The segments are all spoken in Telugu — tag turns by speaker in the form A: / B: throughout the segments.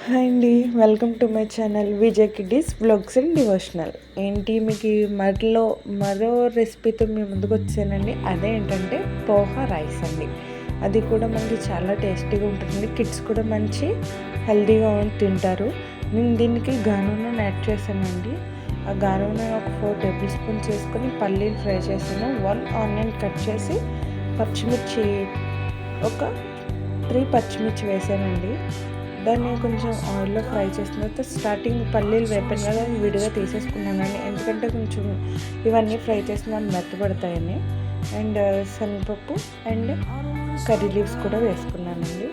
A: హాయ్ అండి, welcome to my channel Vijay kiddies vlogs and devotional. ఏంటి మీకు మరో రెసిపీతో మీ ముందుకు వచ్చానండి. అదేంటంటే పోహా రైస్ అండి. అది కూడా మనకి చాలా టేస్టీగా ఉంటుంది. కిడ్స్ కూడా మంచి హెల్తీగా తింటారు. నేను దీనికి గానును యాడ్ చేశానండి. ఆ గానును ఒక 4 టేబుల్ స్పూన్స్ వేసుకొని పల్లీలు ఫ్రై చేశాను. 1 ఆనియన్ కట్ చేసి పచ్చిమిర్చి ఒక 3 పచ్చిమిర్చి వేసానండి. దాన్ని కొంచెం ఆయిల్లో ఫ్రై చేసిన తర్వాత స్టార్టింగ్ పల్లీలు వేపాను కదా, విడిగా తీసేసుకున్నానండి. ఎందుకంటే కొంచెం ఇవన్నీ ఫ్రై చేసిన మెత్తపడతాయని. అండ్ శనగపప్పు అండ్ కర్రీ లీవ్స్ కూడా వేసుకున్నానండి.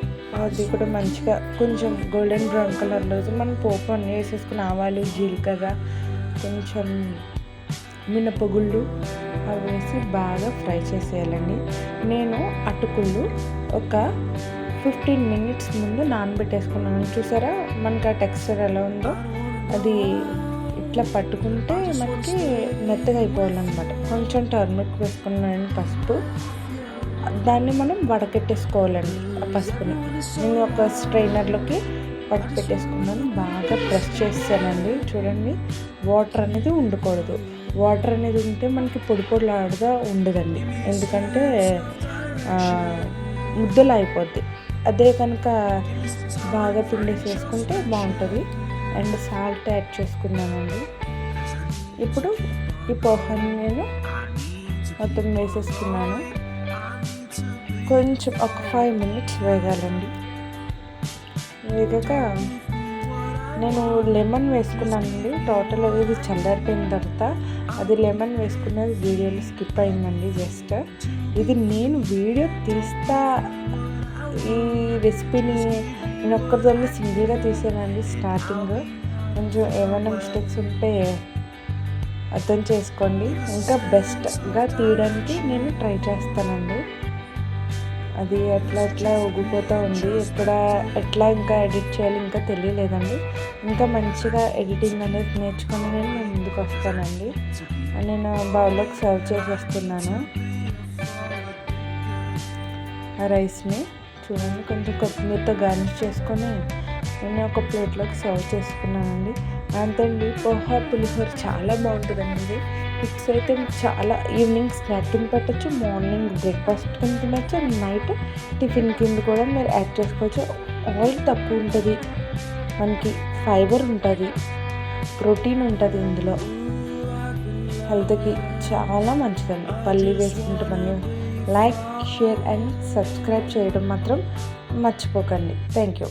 A: అది కూడా మంచిగా కొంచెం గోల్డెన్ బ్రౌన్ కలర్లో మనం పోపు అన్నీ వేసేసుకుని ఆవాలు, జీలకర్ర, కొంచెం మినపగుళ్ళు అవి వేసి బాగా ఫ్రై చేసేయాలండి. నేను అటుకులు ఒక 15 మినిట్స్ ముందు నానబెట్టేసుకున్నాను. చూసారా మనకి ఆ టెక్స్చర్ ఎలా ఉందో, అది ఇట్లా పట్టుకుంటే మనకి మెత్తగా అయిపోవాలన్నమాట. కొంచెం టర్మరిక్ వేసుకున్నాను, పసుపు. దాన్ని మనం వడకెట్టేసుకోవాలండి. ఆ పసుపుని నేను ఒక స్ట్రైనర్లోకి వడపెట్టేసుకున్నాను. బాగా ప్రెస్ చేస్తానండి. చూడండి, వాటర్ అనేది ఉండకూడదు. వాటర్ అనేది ఉంటే మనకి పొడిలాడుగా ఉండదండి, ఎందుకంటే ముద్దలు అయిపోద్ది. అదే కనుక బాగా పిండేసి వేసుకుంటే బాగుంటుంది. అండ్ సాల్ట్ యాడ్ చేసుకున్నానండి. ఇప్పుడు ఈ పోహాని నేను మొత్తం వేసేసుకున్నాను. కొంచెం ఒక 5 మినిట్స్ వేగాలండి. వేగాక నేను లెమన్ వేసుకున్నానండి. టోటల్ ఇది చల్లారిపోయిన తర్వాత అది లెమన్ వేసుకున్నది వీడియోలో స్కిప్ అయిందండి. జస్ట్ ఇది నేను వీడియో తీస్తా, ఈ రెసిపీని నేను ఒక్కరితోనే సింగిల్గా తీసానండి. స్టార్టింగ్ కొంచెం ఏమైనా మిస్టేక్స్ ఉంటే అర్థం చేసుకోండి. ఇంకా బెస్ట్గా తీయడానికి నేను ట్రై చేస్తానండి. అది ఎట్లా ఉగిపోతూ ఉంది. ఎట్లా ఇంకా ఎడిట్ చేయాలి ఇంకా తెలియలేదండి. ఇంకా మంచిగా ఎడిటింగ్ అనేది నేర్చుకొని నేను ముందుకు వస్తానండి. నేను బౌల్లోకి సర్వ్ చేసేస్తున్నాను ఆ రైస్ని. చూడండి, కొంచెం కొత్తిమీరతో గార్నిష్ చేసుకొని నేను ఒక ప్లేట్లోకి సర్వ్ చేసుకున్నానండి. అంతండి, పోహా పులిహోర చాలా బాగుంటుందండి. కిడ్స్ అయితే చాలా ఈవినింగ్ స్నాక్ కింద పెట్టచ్చు, మార్నింగ్ బ్రేక్ఫాస్ట్ కింద తినచ్చు, నైట్ టిఫిన్ కింద కూడా మీరు యాడ్ చేసుకోవచ్చు. ఆయిల్ తక్కువ ఉంటుంది, మనకి ఫైబర్ ఉంటుంది, ప్రోటీన్ ఉంటుంది. ఇందులో హెల్త్కి చాలా మంచిదండి. పల్లి వేసుకుంటే మనం లైక్, షేర్ అండ్ సబ్స్క్రైబ్ చేయడం మాత్రం మర్చిపోకండి. Thank you.